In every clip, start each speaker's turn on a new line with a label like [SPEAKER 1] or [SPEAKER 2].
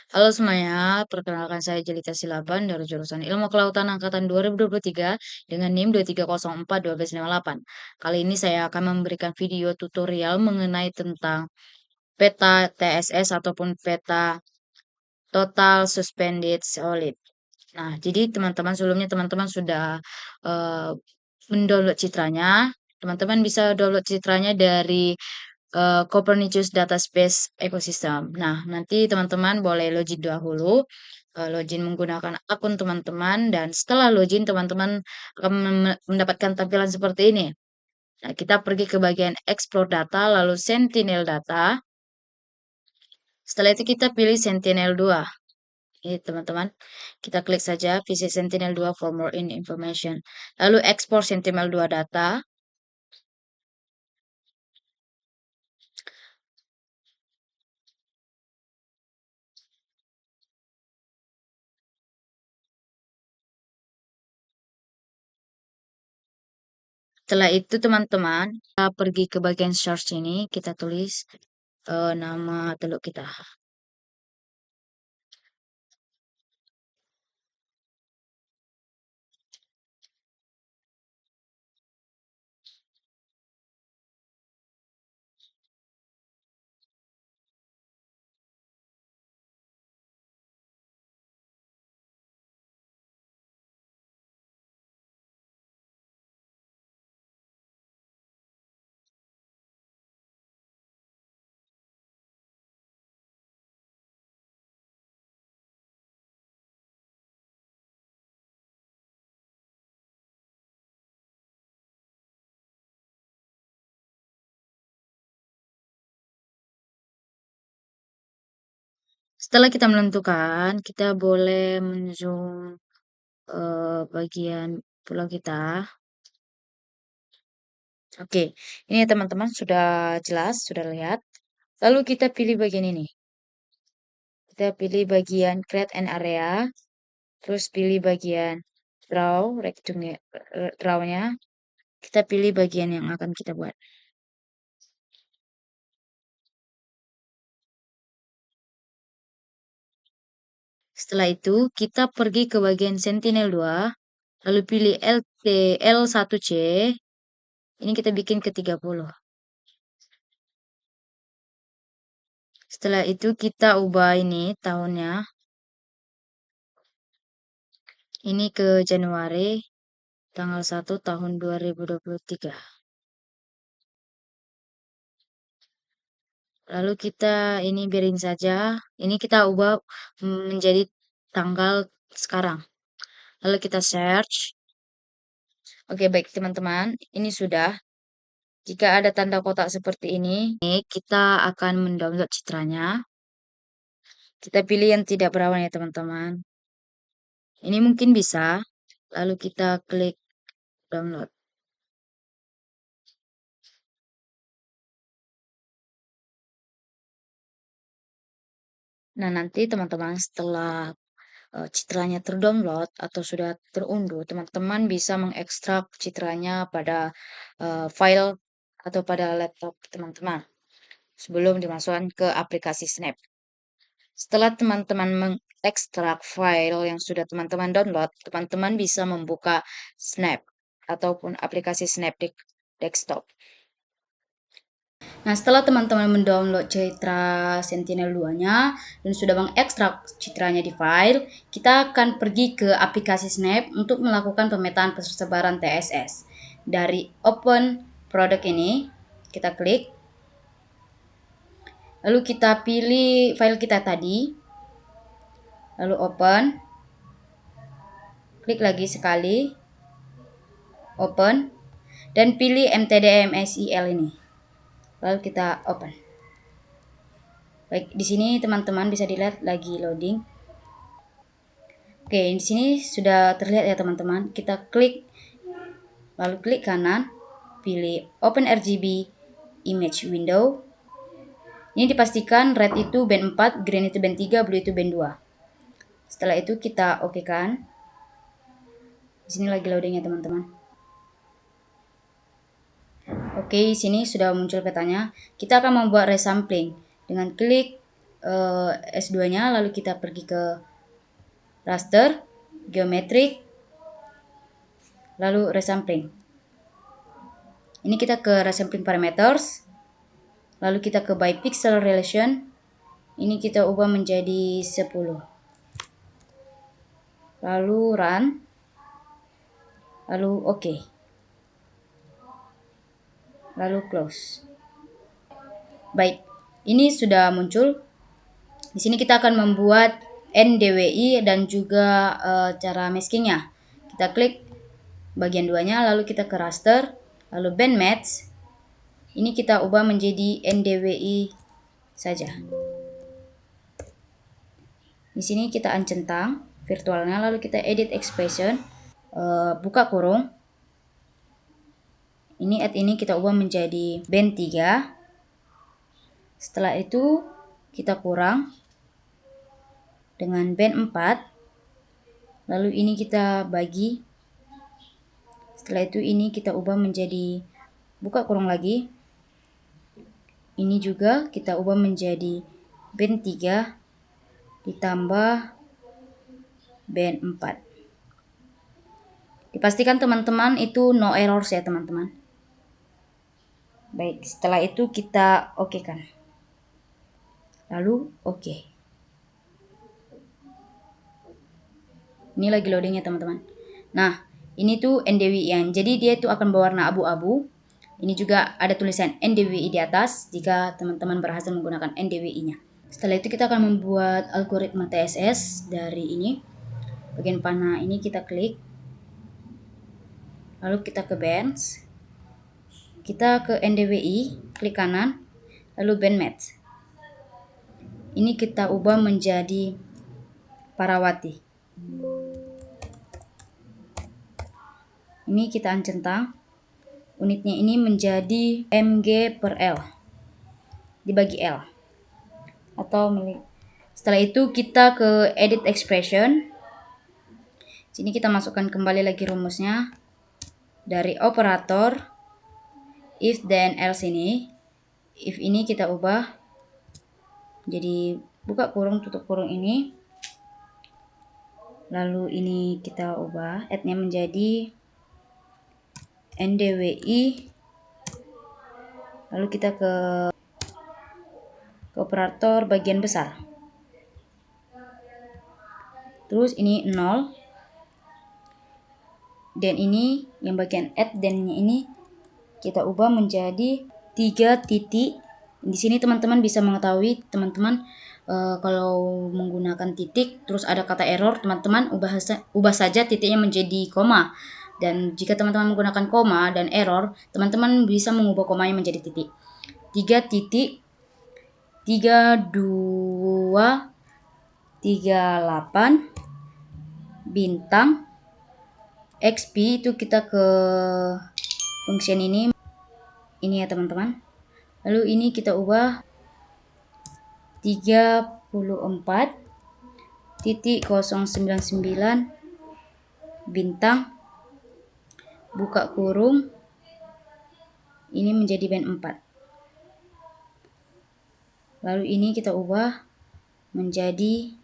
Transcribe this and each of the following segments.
[SPEAKER 1] Halo semuanya, perkenalkan saya Jelita Silaban dari jurusan Ilmu Kelautan Angkatan 2023 dengan NIM 23041258. Kali ini saya akan memberikan video tutorial mengenai tentang peta TSS ataupun peta Total Suspended Solid. Nah, jadi teman-teman sebelumnya teman-teman sudah eh, mendownload citranya. Teman-teman bisa download citranya dari Copernicus Data Space Ecosystem. Nah, nanti teman-teman boleh login dahulu, login menggunakan akun teman-teman, dan setelah login teman-teman akan mendapatkan tampilan seperti ini. Nah, kita pergi ke bagian Explore Data, lalu Sentinel Data. Setelah itu kita pilih Sentinel-2. Ini teman-teman, kita klik saja visit Sentinel-2 for more information. Lalu export Sentinel-2 data. Setelah itu teman-teman, kita pergi ke bagian search ini, kita tulis nama teluk kita. Setelah kita menentukan, kita boleh menzoom bagian pulau kita. Oke, ini ya teman-teman sudah jelas, sudah lihat. Lalu kita pilih bagian ini. Kita pilih bagian create an area, terus pilih bagian draw, draw-nya. Kita pilih bagian yang akan kita buat. Setelah itu, kita pergi ke bagian Sentinel-2, lalu pilih L1C. Ini kita bikin ke 30. Setelah itu kita ubah ini tahunnya. Ini ke Januari tanggal 1 tahun 2023. Lalu kita ini biarin saja. Ini kita ubah menjadi tanggal sekarang. Lalu kita search. Oke, baik teman-teman. Ini sudah. Jika ada tanda kotak seperti ini, kita akan mendownload citranya. Kita pilih yang tidak berawan ya teman-teman. Ini mungkin bisa. Lalu kita klik download. Nah, nanti teman-teman setelah citranya terdownload atau sudah terunduh, teman-teman bisa mengekstrak citranya pada file atau pada laptop teman-teman sebelum dimasukkan ke aplikasi Snap. Setelah teman-teman mengekstrak file yang sudah teman-teman download, teman-teman bisa membuka Snap ataupun aplikasi Snap di desktop. Nah, setelah teman-teman mendownload citra Sentinel 2-nya dan sudah mengekstrak citranya di file, kita akan pergi ke aplikasi Snap untuk melakukan pemetaan persebaran TSS. Dari Open Product ini, kita klik. Lalu kita pilih file kita tadi. Lalu open. Klik lagi sekali. Open. Dan pilih mtdmsil ini. Lalu kita open. Baik, di sini teman-teman bisa dilihat lagi loading. Oke, di sini sudah terlihat ya teman-teman. Kita klik, lalu klik kanan, pilih Open RGB Image Window. Ini dipastikan red itu band 4, green itu band 3, blue itu band 2. Setelah itu kita oke kan. Di sini lagi loading ya teman-teman. Oke, di sini sudah muncul petanya. Kita akan membuat resampling dengan klik S2-nya, lalu kita pergi ke raster, geometrik, lalu resampling. Ini kita ke resampling parameters, lalu kita ke by pixel relation. Ini kita ubah menjadi 10. Lalu run, lalu OK, lalu close. Baik, ini sudah muncul. Di sini kita akan membuat NDWI dan juga cara maskingnya. Kita klik bagian 2-nya, lalu kita ke raster, lalu band match. Ini kita ubah menjadi NDWI saja. Di sini kita uncentang virtualnya, lalu kita edit expression, buka kurung. Ini add ini kita ubah menjadi band 3. Setelah itu kita kurang dengan band 4. Lalu ini kita bagi. Setelah itu ini kita ubah menjadi buka kurung lagi. Ini juga kita ubah menjadi band 3 ditambah band 4. Dipastikan teman-teman itu no errors ya teman-teman. Baik, setelah itu kita oke kan. Lalu oke. Ini lagi loadingnya teman-teman. Nah, ini tuh NDWI-nya. Jadi dia itu akan berwarna abu-abu. Ini juga ada tulisan NDWI di atas jika teman-teman berhasil menggunakan NDWI-nya. Setelah itu kita akan membuat algoritma TSS dari ini. Bagian panah ini kita klik. Lalu kita ke bands. Kita ke NDWI, klik kanan, lalu band match. Ini kita ubah menjadi Parawati. Ini kita uncentang. Unitnya ini menjadi mg per L. Dibagi L. Setelah itu kita ke edit expression. Sini kita masukkan kembali lagi rumusnya. Dari operator if then else ini. If ini kita ubah jadi buka kurung tutup kurung ini. Lalu ini kita ubah add-nya menjadi NDWI. Lalu kita ke operator bagian besar. Terus ini 0. Dan ini yang bagian add dan ini kita ubah menjadi 3 titik. Di sini teman-teman bisa mengetahui teman-teman kalau menggunakan titik terus ada kata error, teman-teman ubah saja titiknya menjadi koma. Dan jika teman-teman menggunakan koma dan error, teman-teman bisa mengubah komanya menjadi titik. 3 titik 32 38 bintang XP. Itu kita ke function ini ya teman-teman. Lalu ini kita ubah 34.099 bintang buka kurung ini menjadi band 4. Lalu ini kita ubah menjadi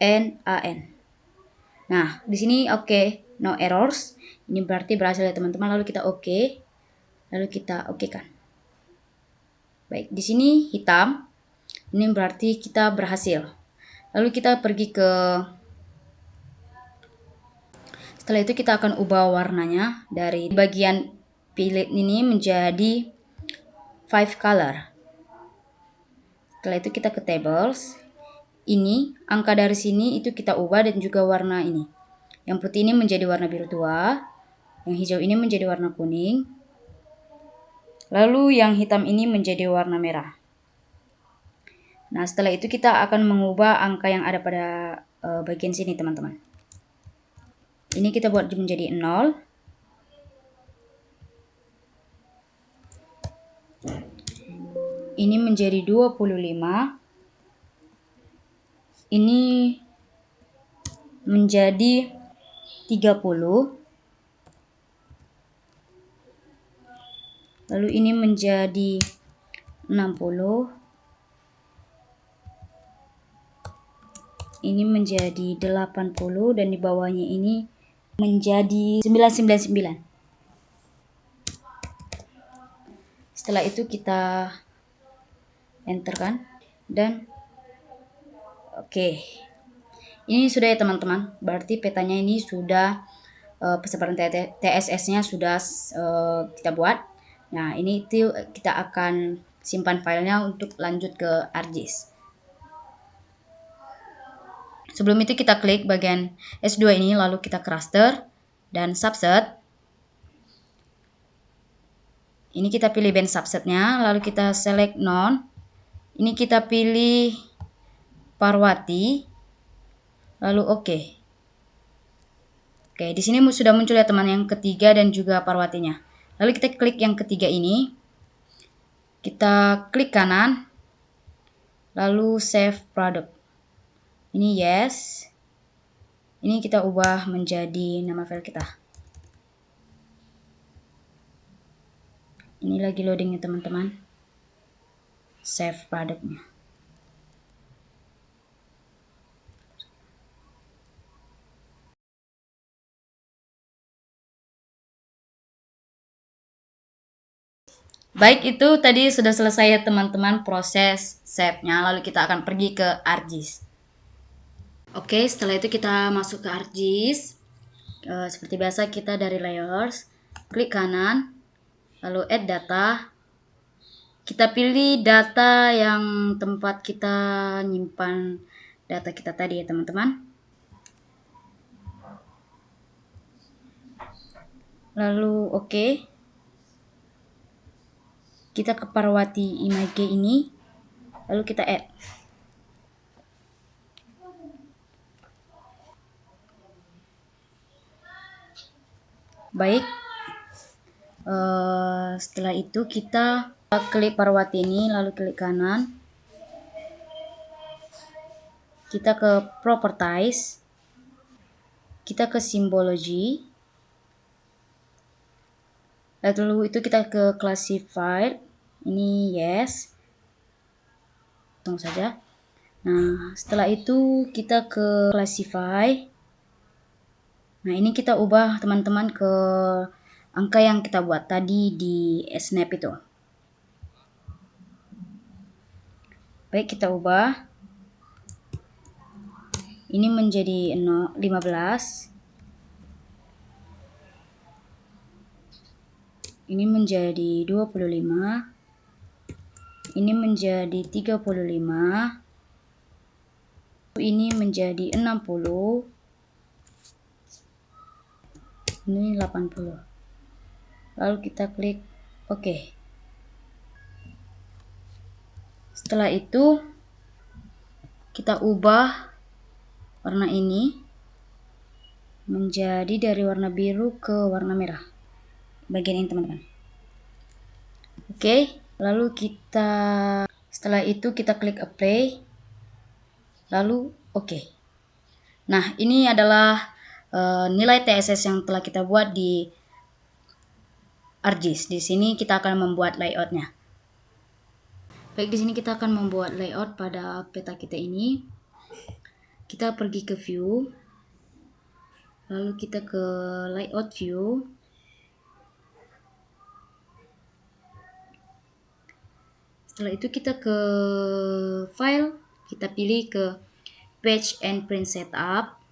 [SPEAKER 1] NaN. Nah, di sini oke, no errors. Ini berarti berhasil ya teman-teman. Lalu kita oke. Lalu kita oke kan. Baik, di sini hitam. Ini berarti kita berhasil. Lalu kita pergi ke setelah itu kita akan ubah warnanya dari bagian pilih ini menjadi 5 color. Setelah itu kita ke tables. Ini angka dari sini itu kita ubah dan juga warna ini. Yang putih ini menjadi warna biru tua, yang hijau ini menjadi warna kuning. Lalu yang hitam ini menjadi warna merah. Nah, setelah itu kita akan mengubah angka yang ada pada bagian sini, teman-teman. Ini kita buat menjadi 0. Ini menjadi 25. Ini menjadi 30. Lalu ini menjadi 60.
[SPEAKER 2] ini menjadi 80 dan di bawahnya ini menjadi 999. Setelah itu kita enter kan, dan oke. Ini sudah ya teman-teman, berarti petanya ini sudah persebaran TSS-nya sudah kita buat. Nah, ini itu kita akan simpan filenya untuk lanjut ke ArcGIS. Sebelum itu kita klik bagian S2 ini, lalu kita ke raster dan subset. Ini kita pilih band subsetnya, lalu kita select none. Ini kita pilih Parwati, lalu oke. Oke, di sini sudah muncul ya teman yang ketiga dan juga Parwatinya. Lalu kita klik yang ketiga ini. Kita klik kanan. Lalu save product. Ini yes. Ini kita ubah menjadi nama file kita. Ini lagi loading ya teman-teman. Save productnya. Baik, itu tadi sudah selesai ya teman-teman proses save-nya. Lalu kita akan pergi ke ArcGIS. Oke, setelah itu kita masuk ke ArcGIS. Seperti biasa kita dari layers, klik kanan, lalu add data. Kita pilih data yang tempat kita nyimpan data kita tadi ya teman-teman. Lalu oke. Kita ke Parwati Image ini, lalu kita add. Baik, setelah itu kita klik Parwati ini, lalu klik kanan. Kita ke Properties. Kita ke Symbology. Lalu itu kita ke Classified. Ini yes. Tunggu saja. Nah, setelah itu kita ke Classify. Nah, ini kita ubah teman-teman ke angka yang kita buat tadi di Snap itu. Baik, kita ubah. Ini menjadi 15. Ini menjadi 25. Ini menjadi 35. Ini menjadi 60. Ini 80. Lalu kita klik OK. Setelah itu kita ubah warna ini menjadi dari warna biru ke warna merah. Bagian ini teman-teman. Oke, lalu setelah itu kita klik apply. Lalu oke. Nah, ini adalah nilai TSS yang telah kita buat di ArcGIS. Di sini kita akan membuat layoutnya. Baik, di sini kita akan membuat layout pada peta kita ini. Kita pergi ke view. Lalu kita ke layout view. Setelah itu kita ke file. Kita pilih ke Page and Print Setup.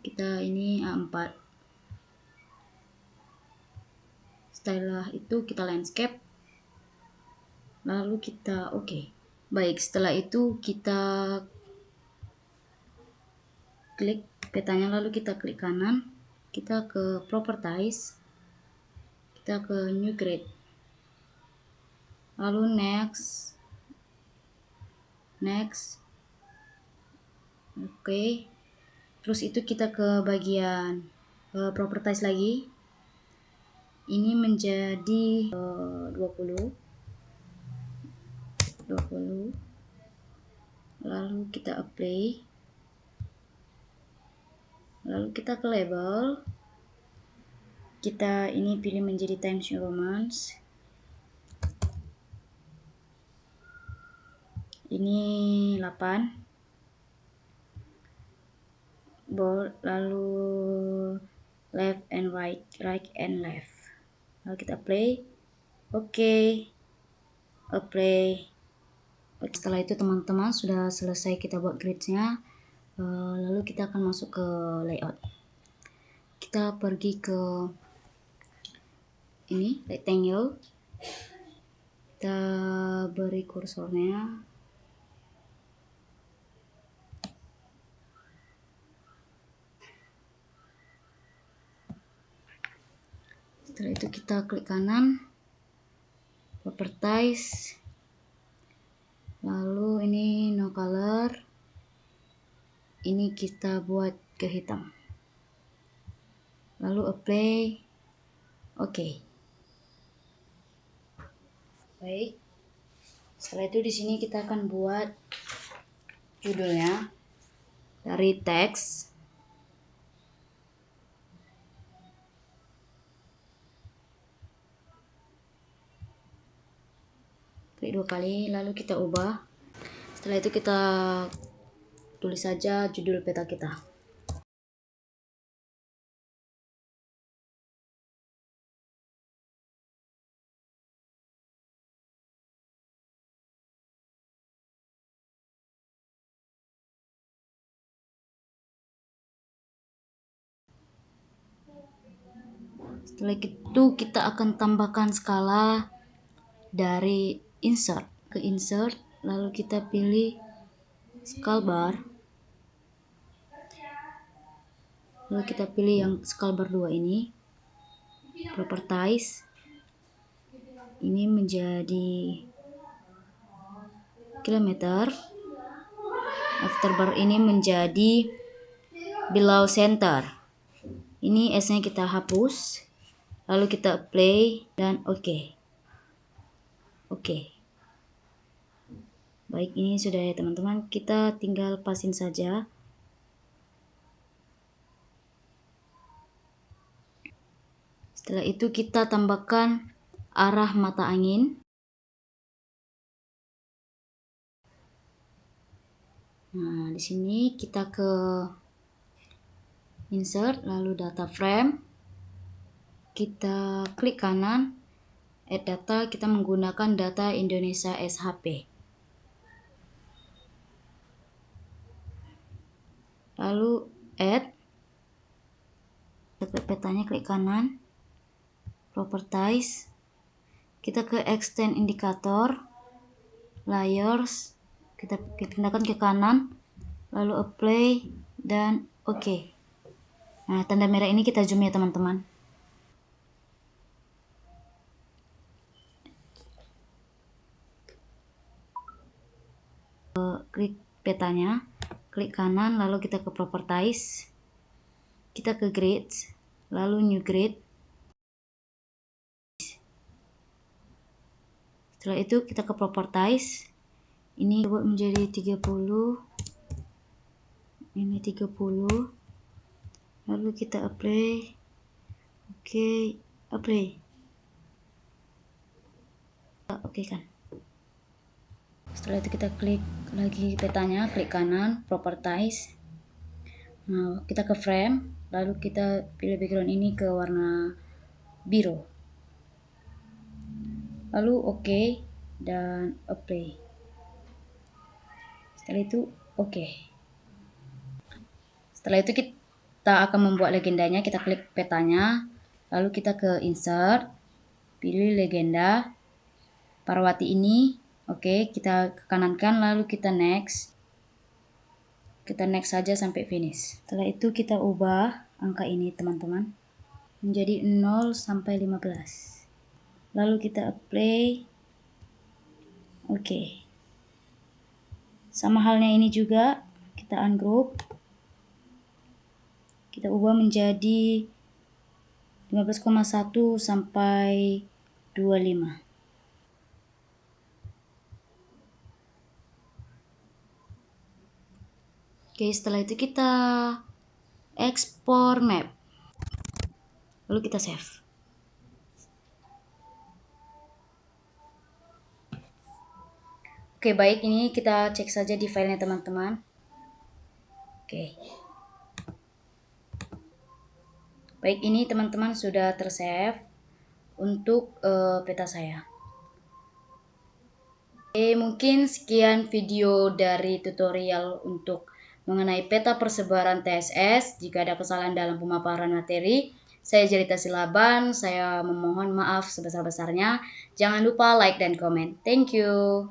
[SPEAKER 2] Kita ini A4. Setelah itu kita landscape. Lalu kita oke. Baik, setelah itu kita klik petanya, lalu kita klik kanan. Kita ke Properties. Kita ke New Grid. Lalu next. Oke. Terus itu kita ke bagian Properties lagi. Ini menjadi 20. Lalu kita apply. Lalu kita ke label. Kita ini pilih menjadi Times New Roman. Ini 8. Lalu left and right, right and left. Lalu kita play. Oke. Play. Setelah itu teman-teman sudah selesai kita buat gridsnya. Lalu kita akan masuk ke layout. Kita pergi ke ini rectangle. Kita beri kursornya. Setelah itu kita klik kanan, properties, lalu ini no color, ini kita buat ke hitam, lalu apply. Oke. Baik, setelah itu di sini kita akan buat judulnya dari teks. Klik 2 kali, lalu kita ubah. Setelah itu kita tulis saja judul peta kita. Setelah itu kita akan tambahkan skala dari insert. Ke insert, lalu kita pilih scale bar. Lalu kita pilih yang scale bar 2 ini. Properties. Ini menjadi kilometer. After bar ini menjadi below center. Ini S-nya kita hapus. Lalu kita play dan oke. Oke. Baik, ini sudah ya teman-teman. Kita tinggal pasin saja. Setelah itu kita tambahkan arah mata angin. Nah, di sini kita ke insert, lalu data frame. Kita klik kanan, add data, kita menggunakan data Indonesia SHP. Lalu add, kita klik petanya, klik kanan, properties, kita ke extend indikator, layers, kita pindahkan ke kanan, lalu apply dan oke. Nah, tanda merah ini kita zoom ya teman-teman. Klik petanya, klik kanan, lalu kita ke properties, kita ke grids, lalu new grid. Setelah itu kita ke properties, ini buat menjadi 30, ini 30, lalu kita apply. Oke, apply. Oke kan. Setelah itu kita klik lagi petanya, klik kanan, properties. Nah, kita ke frame, lalu kita pilih background ini ke warna biru. Lalu oke dan apply. Setelah itu oke. Setelah itu kita akan membuat legendanya, kita klik petanya, lalu kita ke insert, pilih legenda Parwati ini. Oke, kita ke kanankan, lalu kita next. Kita next saja sampai finish. Setelah itu kita ubah angka ini teman-teman menjadi 0 sampai 15. Lalu kita apply. Oke. Sama halnya ini juga, kita ungroup. Kita ubah menjadi 15,1 sampai 25. Oke, setelah itu kita ekspor map. Lalu kita save. Oke, baik, ini kita cek saja di filenya teman-teman. Oke. Baik, ini teman-teman sudah tersave untuk peta saya. Oke, mungkin sekian video dari tutorial untuk mengenai peta persebaran TSS. Jika ada kesalahan dalam pemaparan materi, saya Jelita Silaban, saya memohon maaf sebesar-besarnya. Jangan lupa like dan komen. Thank you.